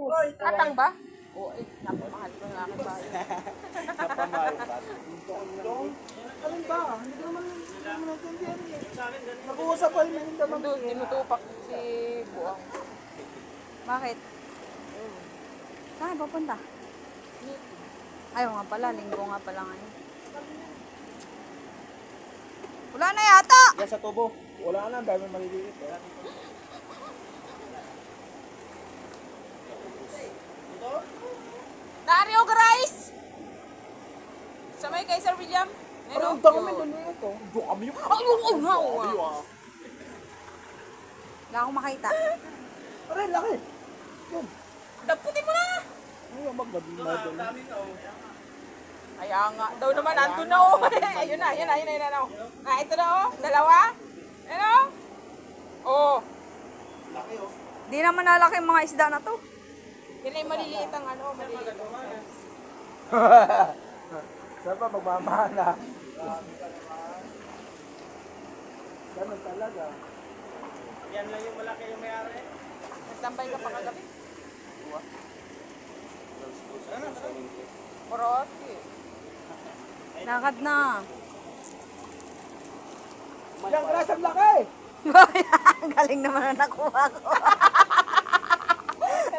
ubos. Katang ba? Oo, napamahal ko ng aking bahay. Napamahal ba? Alin ba? Hindi ko naman natindihan eh. Nag-uusap pa rin yung damang. Tinutupak si Buang. Bakit? Saan papunta? Ayaw nga pala, linggo nga pala ngayon. Wala na yata! Yan sa tubo. Wala na, dami maliliit. Nario guys! Sa may kay Sir William? Pero ang dami maliliit oh. Doon kami yung... Ayun, nga! Wala akong makita. Aray, laki. Yan. Daputin mo na! Ay, magbabi na. Kaya nga, daw naman, andun na oh. Ayun na, ayun na, ayun na, ayun na. Ah, ito na oh, dalawa. Ano? Oh, Di naman nalaki yung mga isda na to. yun ay maliliit ang ano, maliliit. Saan pa magmamana? Ganun talaga. Yan lang yung malaki yung may-ari. Nagtambay ka pa kagabi? Poroti. Lakad na. Yan, Grace, ang laki! Ang galing naman na nakuha ko.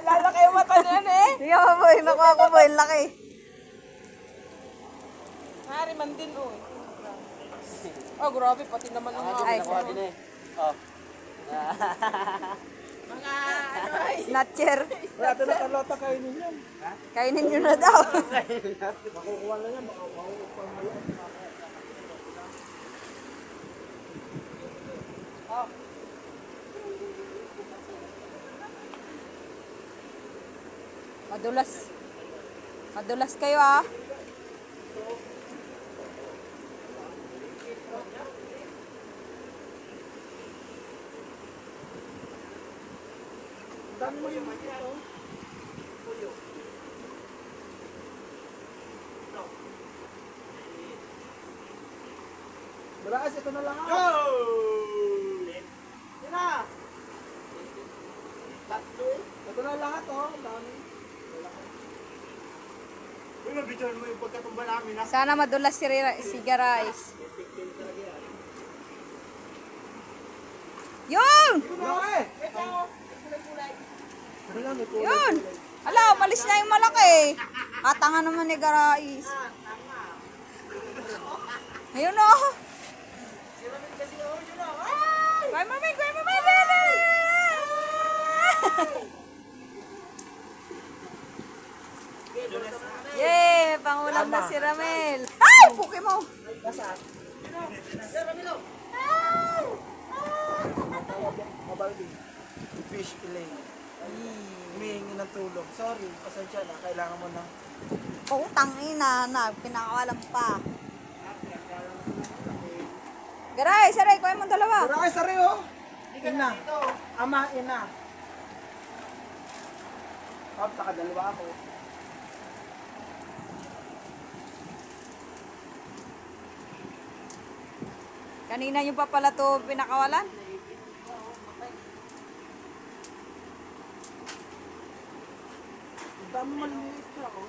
Nalalaki yung mata niyan eh. Hindi ako boy, nakuha ko boy, laki. Nari man din oh. Oh, grabe, pati naman ang mga Ay, Nakuha din eh. Oh. mga ano ay. Snatcher. Wala ito na kalota kainin yan. Kainin nyo na daw. Makukuha na yan, makukuha na yan. Madulas. Madulas kayo ah. Dami mo yung manya, oh. Grace, ito na lang. Go! Yan na. Ito na lahat, oh. Ang dami. Uy, mabidyon mo yung pagkatumba namin ha. Sana madulas si Garais. Yun! Laki! Yun! Ala, umalis na yung malaki. Katanga naman ni Garais. Ayun o. Kuya Mamay, Kuya Mamay, Bebe! Yay! Pangulam na si Ramel. Ay! Puki mo! Mabaldi. Fish fillet. Humihingi ng tulong. Sorry, pasensya na. Kailangan mo ng... Oh, tangina na. Pinakawalan pa. Garay, saray, kuya mo dalawa. Grace, sari, oh. Ina. Ama, ina. Pap, nakadalawa ako. Kanina nyo pa pala to pinakawalan? Ang dami maliliit siya, oh.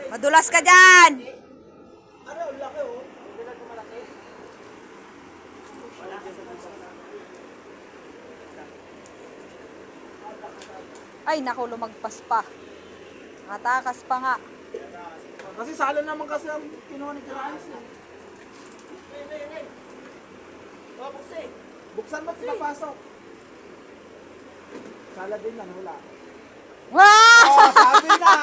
Madulas ka dyan! Ano, ang laki, oh. Ay, naku, lumagpas pa. Natakas pa nga. Kasi salo naman kasi ang kinuha ni Grace. Buksan mo't papasok. Sala din yan, wala. Wow! Oh, sabi na!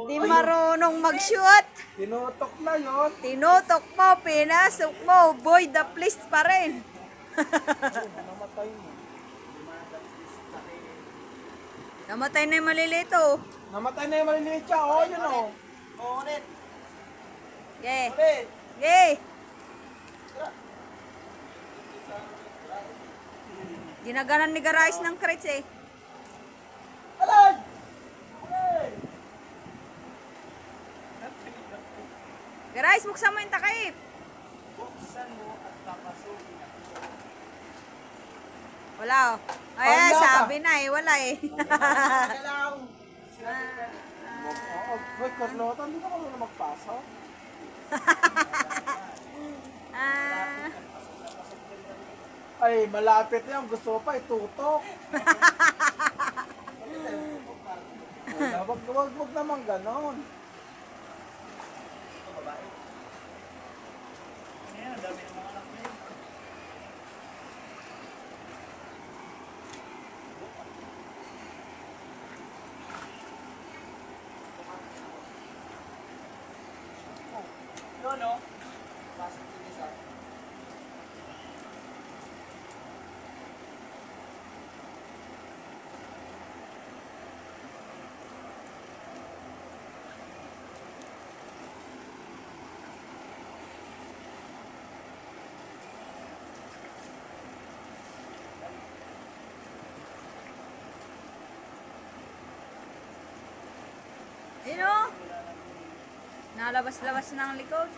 Di marunong mag-shoot. Tinutok na yun. Tinutok mo, pinasok mo. Boy, the please pa rin. Namatay mo. Namatay na yung maliliit oh. Namatay na yung maliliit siya. Oh, yun oh. Oo, ulit. Okay. Ulit. Okay. Ginaganan ni Garais ng crates eh. Alay! Garais, buksan mo yung takip. Buksan mo at papasukin. Wala oh. Ay, Wala ka. sabi na eh. Wala eh. Hoy, Carlota, hindi ka marunong magpasok. Ah, Ay, malapit yan. Gusto ko pa itutok. Wag naman ganon. Yun, no? yun oh. Nalabas-labas ng likod.